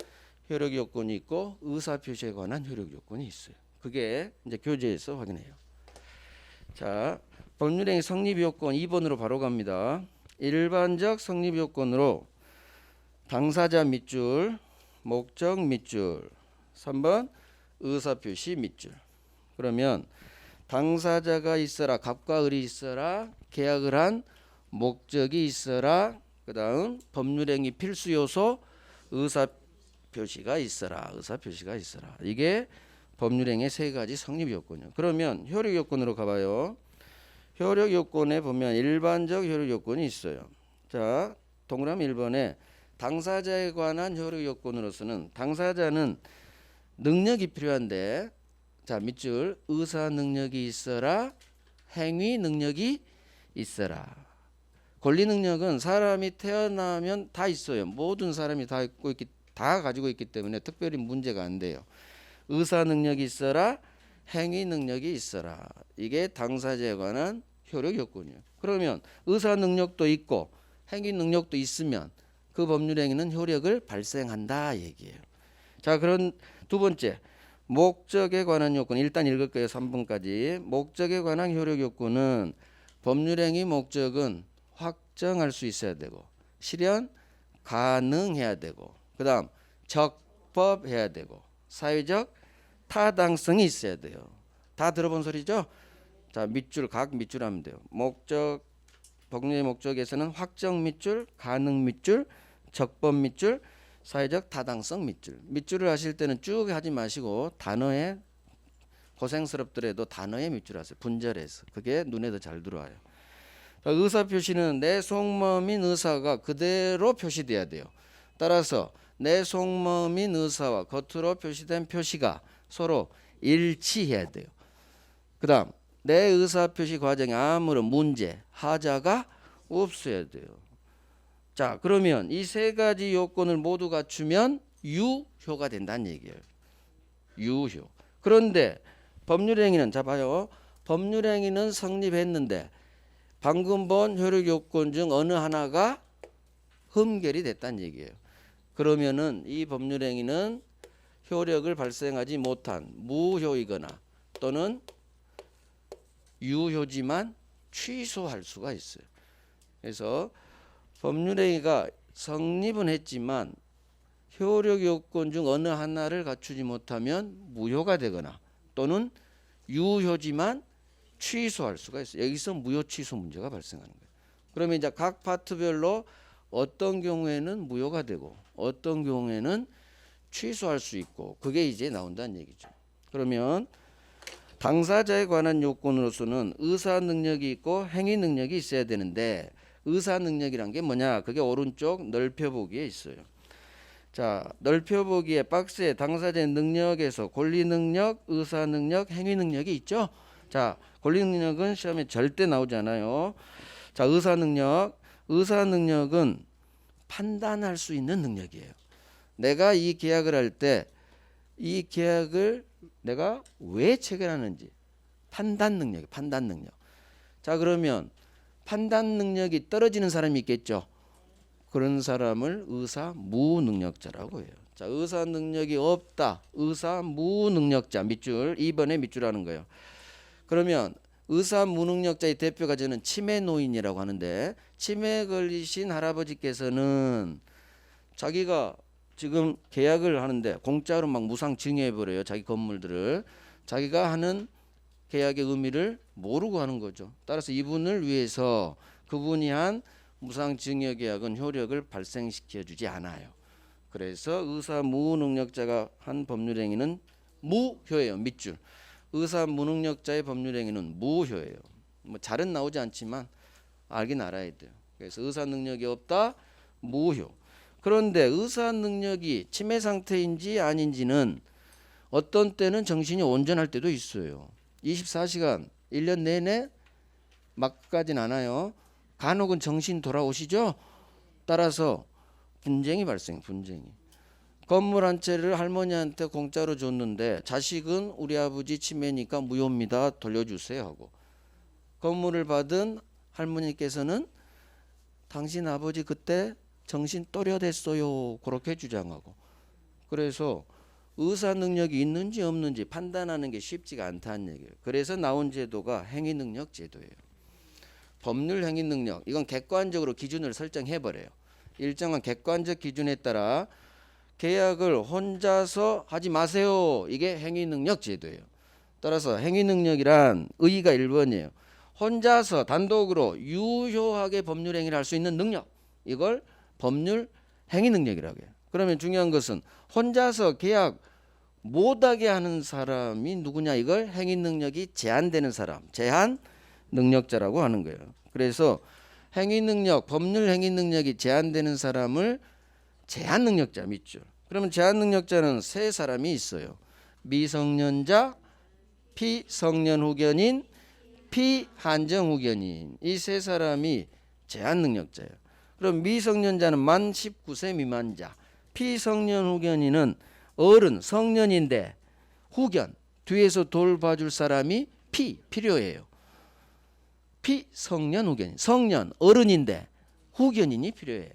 효력 요건이 있고 의사표시에 관한 효력 요건이 있어요. 그게 이제 교재에서 확인해요. 자, 법률행위 성립 요건 2번으로 바로 갑니다. 일반적 성립 요건으로 당사자 밑줄, 목적 밑줄, 3번 의사표시 밑줄. 그러면 당사자가 있어라, 갑과 을이 있어라, 계약을 한 목적이 있어라, 그 다음 법률행위 필수 요소 의사표시가 있어라, 의사표시가 있어라. 이게 법률행위의 세 가지 성립 요건이요. 그러면 효력 요건으로 가봐요. 효력 요건에 보면 일반적 효력 요건이 있어요. 자, 동그라미 1번에 당사자에 관한 효력 요건으로서는 당사자는 능력이 필요한데 자, 밑줄 의사 능력이 있어라, 행위 능력이 있어라. 권리 능력은 사람이 태어나면 다 있어요. 모든 사람이 다 가지고 있기 때문에 특별히 문제가 안 돼요. 의사 능력이 있어라, 행위 능력이 있어라. 이게 당사자에 관한 효력 요건이에요. 그러면 의사 능력도 있고 행위 능력도 있으면 그 법률행위는 효력을 발생한다 얘기예요. 자, 그런 두 번째 목적에 관한 요건 일단 읽을 거예요. 3번까지. 목적에 관한 효력 요건은 법률행위 목적은 확정할 수 있어야 되고 실현 가능해야 되고, 그다음 적법해야 되고, 사회적 타당성이 있어야 돼요. 다 들어본 소리죠? 자, 밑줄 각 밑줄 하면 돼요. 목적 법률의 목적에서는 확정 밑줄, 가능 밑줄, 적법 밑줄, 사회적 타당성 밑줄. 밑줄을 하실 때는 쭉 하지 마시고 단어에 고생스럽더라도 단어에 밑줄 하세요. 분절해서. 그게 눈에 더 잘 들어와요. 의사 표시는 내 속마음인 의사가 그대로 표시돼야 돼요. 따라서 내 속마음인 의사와 겉으로 표시된 표시가 서로 일치해야 돼요. 그 다음 내 의사 표시 과정에 아무런 문제, 하자가 없어야 돼요. 자, 그러면 이 세 가지 요건을 모두 갖추면 유효가 된다는 얘기예요. 유효. 그런데 법률행위는, 자 봐요. 법률행위는 성립했는데 방금 본 효력 요건 중 어느 하나가 흠결이 됐다는 얘기예요. 그러면은 이 법률행위는 효력을 발생하지 못한 무효이거나 또는 유효지만 취소할 수가 있어요. 그래서 법률행위가 성립은 했지만 효력 요건 중 어느 하나를 갖추지 못하면 무효가 되거나 또는 유효지만 취소할 수가 있어요. 여기서 무효 취소 문제가 발생하는 거예요. 그러면 이제 각 파트별로 어떤 경우에는 무효가 되고 어떤 경우에는 취소할 수 있고 그게 이제 나온다는 얘기죠. 그러면 당사자에 관한 요건으로서는 의사 능력이 있고 행위 능력이 있어야 되는데 의사 능력이란 게 뭐냐? 그게 오른쪽 넓혀보기에 있어요. 자, 넓혀보기에 박스에 당사자의 능력에서 권리 능력, 의사 능력, 행위 능력이 있죠. 자, 권리 능력은 시험에 절대 나오지 않아요. 자, 의사 능력은 판단할 수 있는 능력이에요. 내가 이 계약을 할 때 이 계약을 내가 왜 체결하는지 판단 능력. 자, 그러면 판단 능력이 떨어지는 사람이 있겠죠. 그런 사람을 의사 무능력자라고 해요. 자, 의사 능력이 없다. 의사 무능력자 밑줄 2번에 밑줄 하는 거예요. 그러면 의사 무능력자의 대표가 저는 치매 노인이라고 하는데 치매 걸리신 할아버지께서는 자기가 지금 계약을 하는데 공짜로 막 무상 증여해버려요. 자기 건물들을. 자기가 하는 계약의 의미를 모르고 하는 거죠. 따라서 이분을 위해서 그분이 한 무상 증여 계약은 효력을 발생시켜 주지 않아요. 그래서 의사 무능력자가 한 법률행위는 무효예요. 밑줄. 의사 무능력자의 법률행위는 무효예요. 뭐 잘은 나오지 않지만 알긴 알아야 돼요. 그래서 의사 능력이 없다. 무효. 그런데 의사 능력이 치매 상태인지 아닌지는 어떤 때는 정신이 온전할 때도 있어요. 24시간 1년 내내 막까진 않아요. 간혹은 정신 돌아오시죠. 따라서 분쟁이 발생해요. 건물 한 채를 할머니한테 공짜로 줬는데 자식은 우리 아버지 치매니까 무효입니다. 돌려주세요 하고 건물을 받은 할머니께서는 당신 아버지 그때 정신 또렷했어요. 그렇게 주장하고 그래서 의사 능력이 있는지 없는지 판단하는 게 쉽지가 않다는 얘기예요. 그래서 나온 제도가 행위능력 제도예요. 법률 행위능력 이건 객관적으로 기준을 설정해버려요. 일정한 객관적 기준에 따라 계약을 혼자서 하지 마세요. 이게 행위능력 제도예요. 따라서 행위능력이란 의의가 1번이에요. 혼자서 단독으로 유효하게 법률 행위를 할 수 있는 능력 이걸 법률 행위능력이라고 해요. 그러면 중요한 것은 혼자서 계약 못하게 하는 사람이 누구냐 이걸 행위능력이 제한되는 사람 제한 능력자라고 하는 거예요. 그래서 행위능력 법률 행위능력이 제한되는 사람을 제한능력자 밑줄. 그러면 제한능력자는 세 사람이 있어요. 미성년자, 피성년 후견인, 피한정 후견인 이 세 사람이 제한능력자예요. 그럼 미성년자는 만 19세 미만자, 피성년 후견인은 어른 성년인데 후견 뒤에서 돌봐줄 사람이 필요해요. 피성년 후견인 성년 어른인데 후견인이 필요해.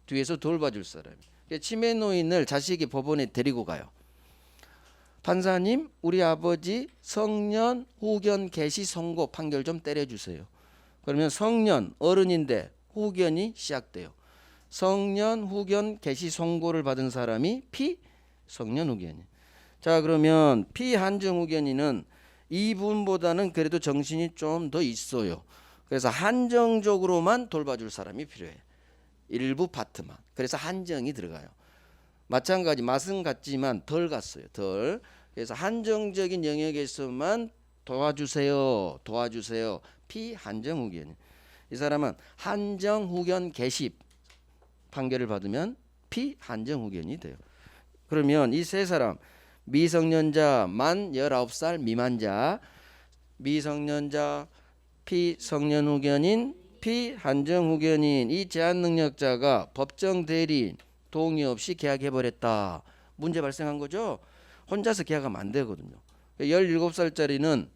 뒤에서 돌봐줄 사람이. 치매 노인을 자식이 법원에 데리고 가요. 판사님 우리 아버지 성년 후견 개시 선고 판결 좀 때려주세요. 그러면 성년 어른인데 후견이 시작돼요. 성년 후견 개시 선고를 받은 사람이 피성년 후견이. 자, 그러면 피한정 후견인은 이분보다는 그래도 정신이 좀 더 있어요. 그래서 한정적으로만 돌봐줄 사람이 필요해. 일부 파트만. 그래서 한정이 들어가요. 마찬가지 맛은 같지만 덜 갔어요. 덜. 그래서 한정적인 영역에서만 도와주세요. 피한정 후견. 이 사람은 한정 후견 개시 판결을 받으면 피한정 후견이 돼요. 그러면 이 세 사람 미성년자 만 19살 미만자, 미성년자, 피성년 후견인, 피한정 후견인, 이 제한 능력자가 법정 대리인 동의 없이 계약해버렸다. 문제 발생한 거죠. 혼자서 계약하면 안 되거든요. 17살짜리는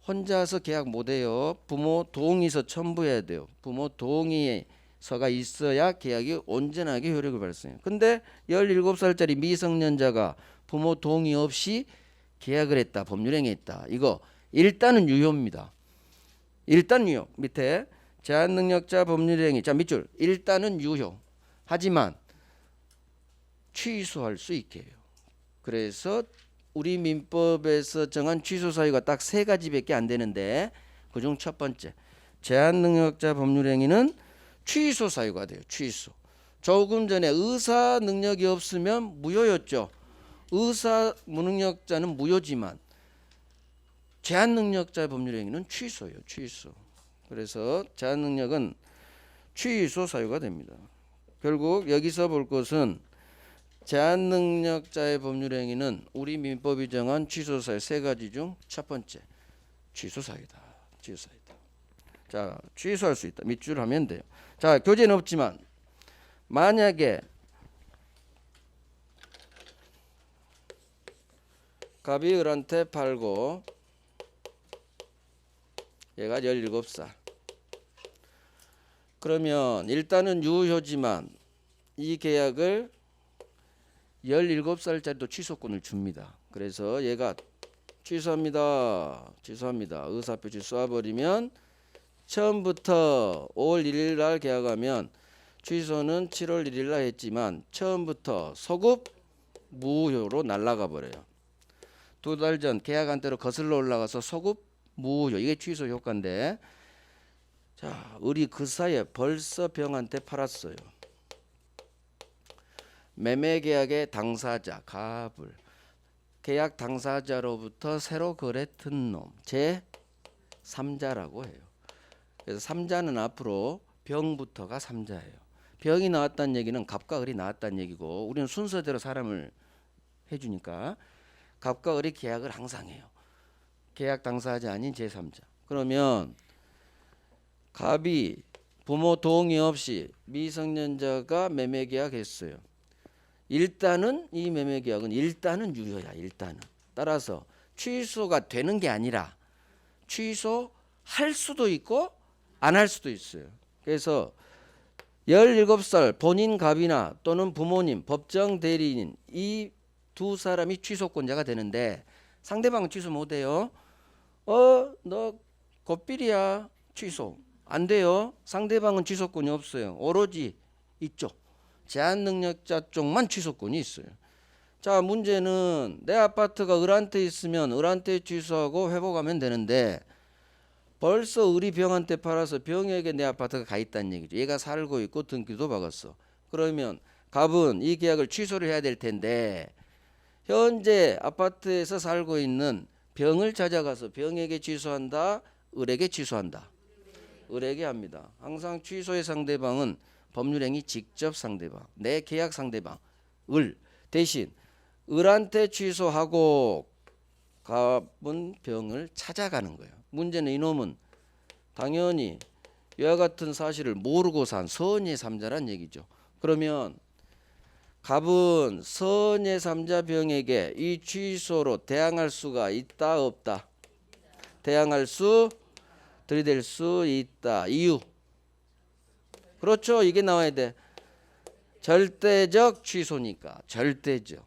혼자서 계약 못해요. 부모 동의서 첨부해야 돼요. 부모 동의서가 있어야 계약이 온전하게 효력을 발생해요. 근데 17살짜리 미성년자가 부모 동의 없이 계약을 했다. 법률행위했다. 이거 일단은 유효입니다. 일단 유효. 밑에 제한능력자 법률행위. 자, 밑줄. 일단은 유효. 하지만 취소할 수 있게 해요. 그래서 우리 민법에서 정한 취소 사유가 딱 세 가지밖에 안 되는데 그중 첫 번째 제한능력자 법률행위는 취소 사유가 돼요. 취소. 조금 전에 의사 능력이 없으면 무효였죠. 의사 무능력자는 무효지만 제한 능력자 법률행위는 취소예요. 취소. 그래서 제한 능력은 취소 사유가 됩니다. 결국 여기서 볼 것은 제한 능력자의 법률행위는 우리 민법이 정한 취소 사유 세 가지 중 첫 번째 취소 사유다. 취소 사유다. 자, 취소할 수 있다. 밑줄 하면 돼요. 자, 교재는 없지만 만약에 갑이 을한테 팔고 얘가 17살. 그러면 일단은 유효지만 이 계약을 17살짜리도 취소권을 줍니다. 그래서 얘가 취소합니다. 의사표시 쏴버리면 처음부터 5월 1일 날 계약하면 취소는 7월 1일 날 했지만 처음부터 소급 무효로 날아가 버려요. 2달 전 계약한 대로 거슬러 올라가서 소급 무효. 이게 취소 효과인데, 자, 을이 그 사이에 벌써 병한테 팔았어요. 매매 계약의 당사자 갑을 계약 당사자로부터 새로 거래한 놈 제 3자라고 해요. 그래서 3자는 앞으로 병부터가 3자예요. 병이 나왔다는 얘기는 갑과 을이 나왔다는 얘기고, 우리는 순서대로 사람을 해주니까 갑과 을이 계약을 항상 해요. 계약 당사자 아닌 제3자. 그러면 갑이 부모 동의 없이 미성년자가 매매 계약했어요. 일단은 이 매매 계약은 일단은 유효야. 일단은. 따라서 취소가 되는 게 아니라 취소할 수도 있고 안 할 수도 있어요. 그래서 17살 본인 갑이나 또는 부모님, 법정 대리인 이 두 사람이 취소권자가 되는데 상대방은 취소 못해요. 너 godbil이야. 취소 안 돼요. 상대방은 취소권이 없어요. 오로지 이쪽 제한능력자 쪽만 취소권이 있어요. 자, 문제는 내 아파트가 을한테 있으면 을한테 취소하고 회복하면 되는데 벌써 을이 병한테 팔아서 병에게 내 아파트가 가 있다는 얘기죠. 얘가 살고 있고 등기도 박았어. 그러면 갑은 이 계약을 취소를 해야 될 텐데 현재 아파트에서 살고 있는 병을 찾아가서 병에게 취소한다, 을에게 취소한다. 을에게 합니다. 항상 취소의 상대방은 법률행위 직접 상대방, 내 계약 상대방, 을. 대신 을한테 취소하고 갑은 병을 찾아가는 거예요. 문제는 이놈은 당연히 이와 같은 사실을 모르고 산 선의 3자란 얘기죠. 그러면 갑은 선의 3자 병에게 이 취소로 대항할 수가 있다 없다? 들이댈 수 있다. 이유. 그렇죠. 이게 나와야 돼. 절대적 취소니까. 절대적.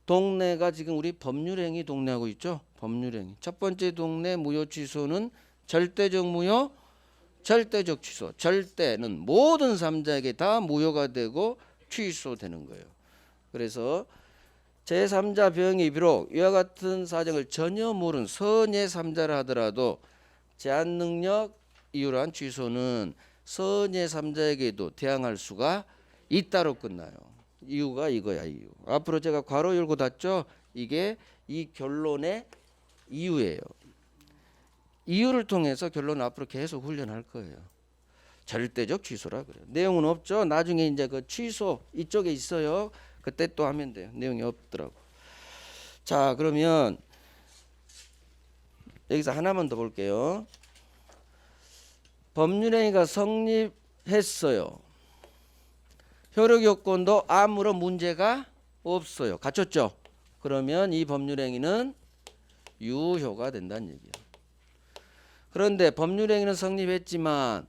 동네가 지금 우리 법률행위 동네하고 있죠. 법률행위. 첫 번째 동네 무효 취소는 절대적 무효, 절대적 취소. 절대는 모든 삼자에게 다 무효가 되고 취소되는 거예요. 그래서 제3자 병이 비록 이와 같은 사정을 전혀 모르는 선예 삼자라 하더라도 제한 능력 이유란 취소는 선예 삼자에게도 대항할 수가 있다로 끝나요. 이유가 이거야. 이유. 앞으로 제가 괄호 열고 닫죠. 이게 이 결론의 이유예요. 이유를 통해서 결론을 앞으로 계속 훈련할 거예요. 절대적 취소라 그래요. 내용은 없죠. 나중에 이제 그 취소 이쪽에 있어요. 그때 또 하면 돼요. 내용이 없더라고. 자, 그러면 여기서 하나만 더 볼게요. 법률행위가 성립했어요. 효력 요건도 아무런 문제가 없어요. 갖췄죠? 그러면 이 법률행위는 유효가 된다는 얘기예요. 그런데 법률행위는 성립했지만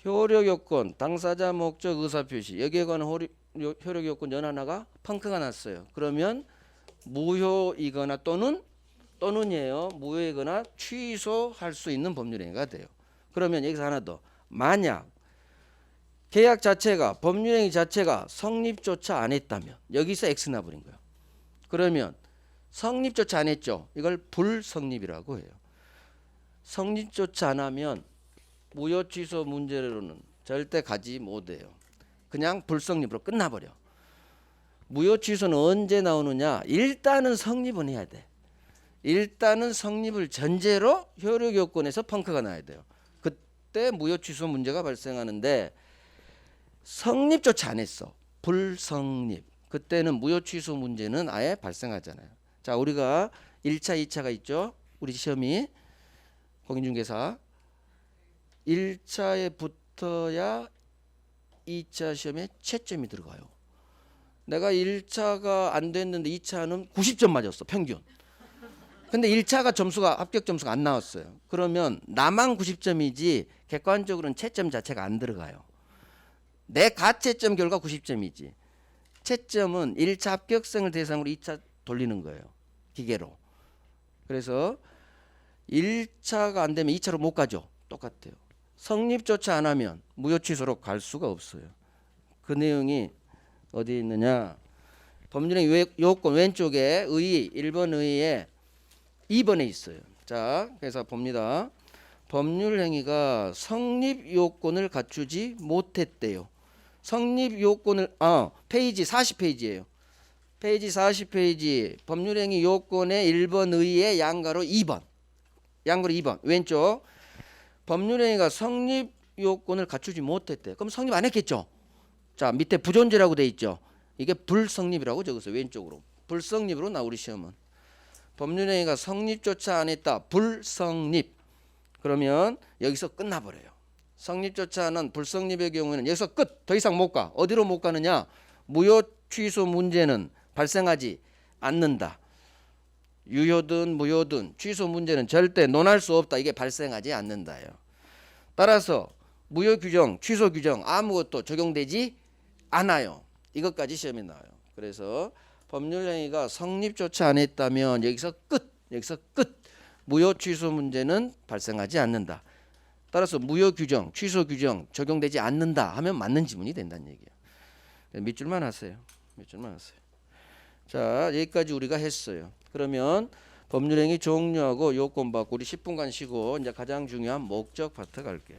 효력 요건, 당사자 목적 의사표시 여기에 관한 효력 요건 연 하나가 펑크가 났어요. 그러면 무효이거나 또는이에요. 무효이거나 취소할 수 있는 법률행위가 돼요. 그러면 여기서 하나 더. 만약 계약 자체가 법률행위 자체가 성립조차 안 했다면 여기서 X 나버린 거예요. 그러면 성립조차 안 했죠. 이걸 불성립이라고 해요. 성립조차 안 하면 무효 취소 문제로는 절대 가지 못해요. 그냥 불성립으로 끝나버려. 무효 취소는 언제 나오느냐? 일단은 성립은 해야 돼. 일단은 성립을 전제로 효력 요건에서 펑크가 나야 돼요. 그때 무효 취소 문제가 발생하는데 성립조차 안 했어. 불성립. 그때는 무효 취소 문제는 아예 발생하잖아요. 자, 우리가 1차, 2차가 있죠. 우리 시험이 공인중개사 1차에 붙어야 2차 시험에 채점이 들어가요. 내가 1차가 안 됐는데 2차는 90점 맞았어. 평균. 근데 1차가 점수가 합격 점수가 안 나왔어요. 그러면 나만 90점이지 객관적으로는 채점 자체가 안 들어가요. 내 가채점 결과 90점이지. 채점은 1차 합격생을 대상으로 2차 돌리는 거예요. 기계로. 그래서 1차가 안 되면 2차로 못 가죠. 똑같아요. 성립조차 안 하면 무효 취소로 갈 수가 없어요. 그 내용이 어디 있느냐? 법률행위 요건 왼쪽에 의의 1번 의의에 2번에 있어요. 자, 그래서 봅니다. 법률행위가 성립 요건을 갖추지 못했대요. 성립 요건을 페이지 40페이지예요. 페이지 40페이지 법률행위 요건의 1번 의의 양가로 2번. 양가로 2번. 왼쪽. 법률행위가 성립 요건을 갖추지 못했대. 그럼 성립 안 했겠죠? 자, 밑에 부존재라고 돼 있죠. 이게 불성립이라고 적었어요. 왼쪽으로. 불성립으로 나 우리 시험은. 법률행위가 성립조차 안 했다. 불성립. 그러면 여기서 끝나버려요. 성립조차 안 한 불성립의 경우에는 여기서 끝. 더 이상 못 가. 어디로 못 가느냐? 무효 취소 문제는 발생하지 않는다. 유효든 무효든 취소 문제는 절대 논할 수 없다. 이게 발생하지 않는다요. 따라서 무효 규정, 취소 규정 아무것도 적용되지 않아요. 이것까지 시험에 나와요. 그래서 법률행위가 성립조차 안 했다면 여기서 끝. 여기서 끝. 무효 취소 문제는 발생하지 않는다. 따라서 무효 규정, 취소 규정 적용되지 않는다 하면 맞는 지문이 된다는 얘기예요. 밑줄만 하세요. 밑줄만 하세요. 자, 여기까지 우리가 했어요. 그러면 법률행위 종료하고 요건 받고 우리 10분간 쉬고 이제 가장 중요한 목적 파트 갈게요.